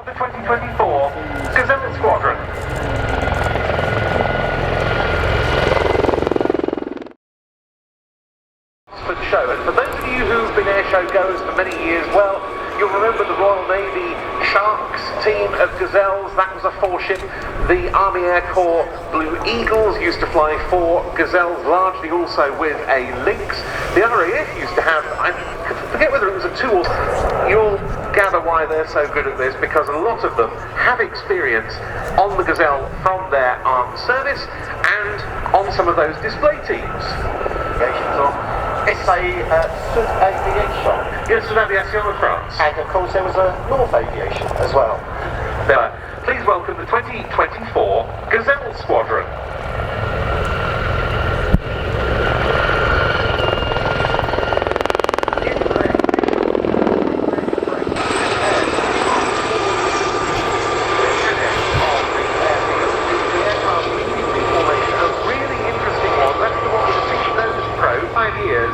the 2024 Gazelle Squadron. Cosford Show, and for those of you who've been airshow goers for many years, well, you'll remember the Royal Navy Sharks team of Gazelles. That was a 4-ship. The Army Air Corps Blue Eagles used to fly 4 Gazelles, largely also with a Lynx. The RAF used to have, I forget whether it was a 2 or... You'll gather why they're so good at this, because a lot of them have experience on the Gazelle from their armed service and on some of those display teams. It's a Sud Aviation. Yes, Sud Aviation of France. And of course there was a North Aviation as well. Please welcome the 2024 Gazelle Squadron.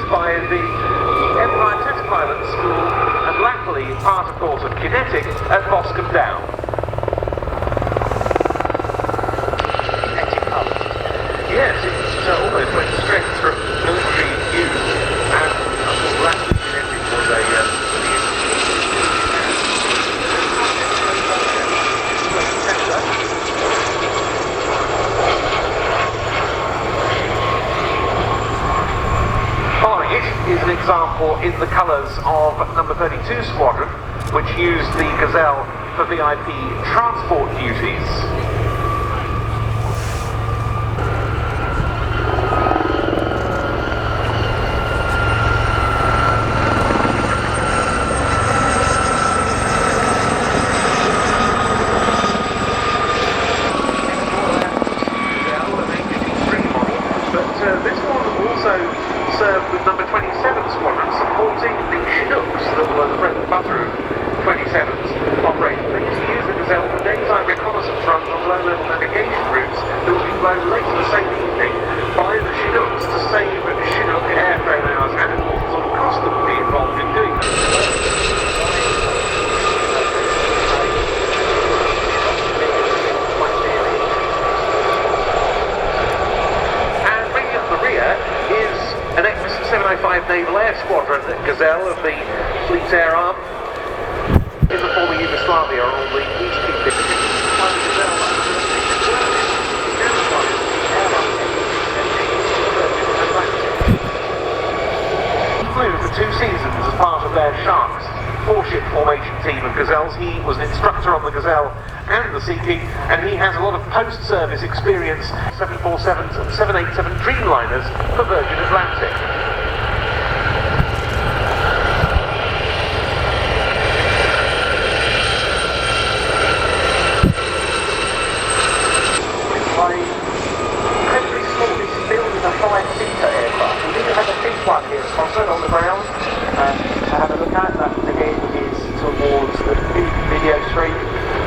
By the Empire Test Pilot School, and latterly part, of course, of Kinetic at Boscombe Down. Kinetic pilot. Yes, it almost went straight from military use, and of course, latterly Kinetic was a is an example in the colours of number 32 Squadron, which used the Gazelle for VIP transport duties. This one also served with number 27 Squadron, supporting the Chinooks that were the bread and butter of 27's operating. They used to use the Gazelle for daytime reconnaissance runs on low-level navigation routes that would be flown later the same evening by the Chinooks to save Chinook airframe hours, and of course the cost that would be involved in doing that. An X-705 Naval Air Squadron Gazelle of the Fleet Air Arm in the former Yugoslavia on all the East Kingdom. Flew for 2 seasons as part of their Sharks 4-ship formation team of Gazelles. He was an instructor on the Gazelle and the Sea King, and he has a lot of post-service experience, 747s and 787 Dreamliners for Virgin Atlantic. Incredibly small, this is built as a 5-seater aircraft. We do have a big one here at Cosford on the ground to have a look at. That again is towards the big video screen,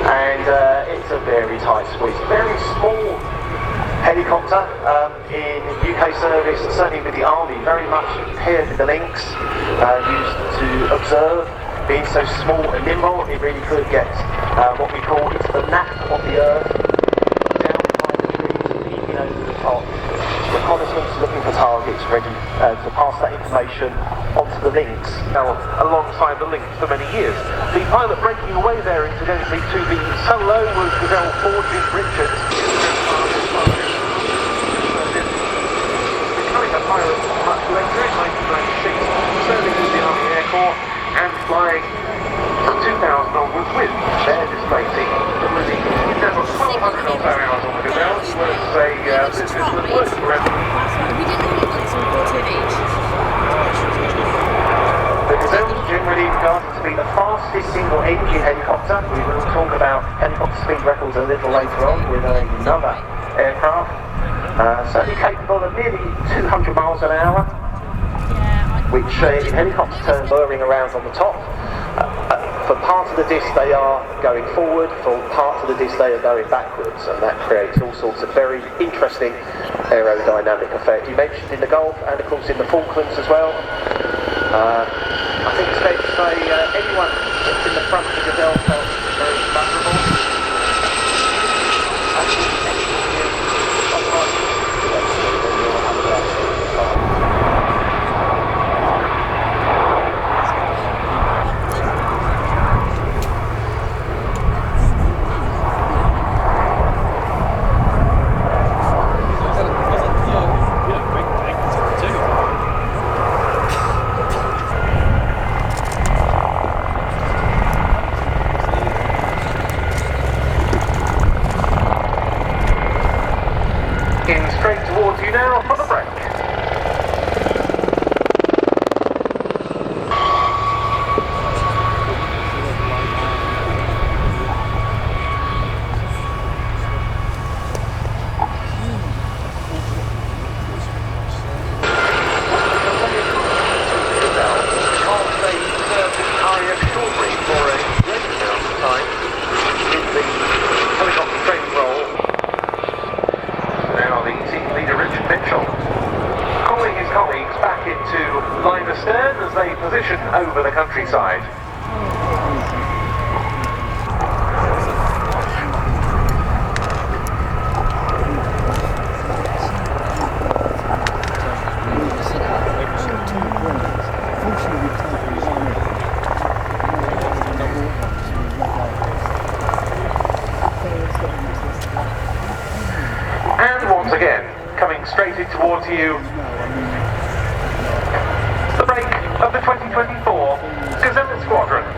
and it's a very tight squeeze. Very small helicopter in UK service, certainly with the Army, very much paired with the Lynx, used to observe. Being so small and nimble, it really could get what we call into the nap of the earth, down behind the trees, peeping over the top, reconnaissance, looking for targets, ready to pass that information onto the Lynx. Now, alongside the Lynx for many years. The pilot breaking away there incidentally to the solo was Gazelle 4 Jim Richards. Becoming a pilot much later in 1996, serving with the Army Air Corps and flying from 2000 onwards with their display team. He's now got 1,200 or so hours on the Gazelle. He was a businessman working for everyone. The Gazelle is generally regarded to be the fastest single-engine helicopter. We will talk about helicopter speed records a little later on with another aircraft. Certainly capable of nearly 200 miles an hour, which in helicopter terms whirring around on the top. For parts of the disc they are going forward, for parts of the disc they are going backwards, and that creates all sorts of very interesting aerodynamic effect. You mentioned in the Gulf and of course in the Falklands as well. I think it's fair to say anyone that's in the front of the Gazelle felt very vulnerable. In straight towards you now for the break. Line astern as they position over the countryside. And once again, coming straight in towards you, the break of the 2024 Gazelle Squadron.